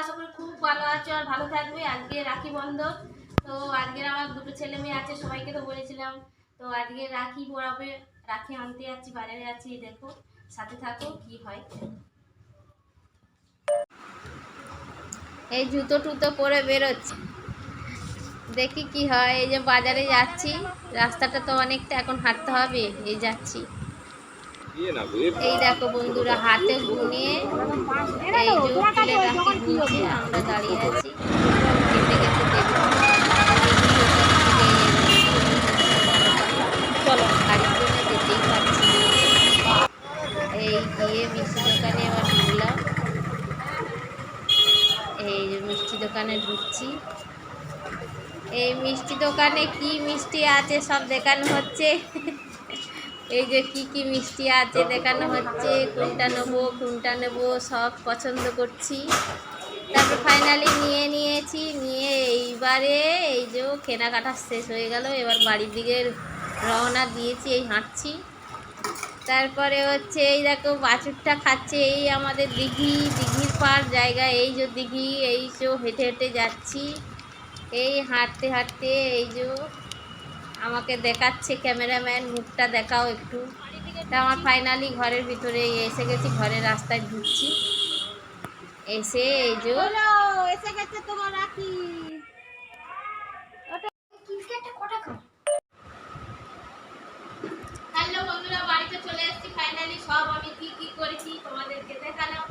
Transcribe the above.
আশা করি খুব ভালো আছো আর ভালো থাকবে। আজকে রাখি বন্ধন, তো আজকের আমার দুটো ছেলে মেয়ে আছে, সবাইকে তো বলেছিলাম। তো আজকে রাখি পরাবে, রাখি আনতে যাচ্ছি, বাজারে যাচ্ছি। দেখো, সাথে থাকো কি হয়। এই জুতো টুতো পরে বেরোচ্ছে, দেখি কি হয়। এই যে বাজারে যাচ্ছি, রাস্তাটা তো অনেকটা এখন হাঁটতে হবে। এই যাচ্ছি, এই দেখো বন্ধুরা, হাতে গুনিয়ে এই যে তুলে রাখি গুনছে, আমরা দাঁড়িয়ে আছি। গেতে গেতে দেখো, চলো গাড়ির জন্য যেতেই পারছি। এই গিয়ে মিষ্টি দোকানে আবার ঢুকলাম। এই যে মিষ্টি দোকানে ঢুকছি। এই মিষ্টি দোকানে কি মিষ্টি আছে সব দেখানো হচ্ছে। এই যে কি কি মিষ্টি আছে দেখানো হচ্ছে, কোনটা নেবো সব পছন্দ করছি। তারপর ফাইনালি নিয়ে নিয়েছি, নিয়ে এইবারে এই যে কেনাকাটা শেষ হয়ে গেল। এবার বাড়ির দিকে রওনা দিয়েছি, এই হাঁটছি। তারপরে হচ্ছে এই দেখো বাছুরটা খাচ্ছে। এই আমাদের দিঘির পাড় জায়গা, এই যে দিঘি, এই যে হেঁটে হেঁটে যাচ্ছি। এই হাঁটতে হাঁটতে এই যে আমাকে দেখাচ্ছে ক্যামেরাম্যান, মুখটা দেখাও একটু। তা আমার ফাইনালি ঘরের ভিতরে এসে গেছি, ঘরের রাস্তায় ঢুকছি। এসে এই যে এসে গেছে তোমার রাখি। হ্যালো বন্ধুরা, বাড়িতে চলে এসেছি ফাইনালি। সব আমি কি কি করেছি তোমাদেরকে দেখালাম।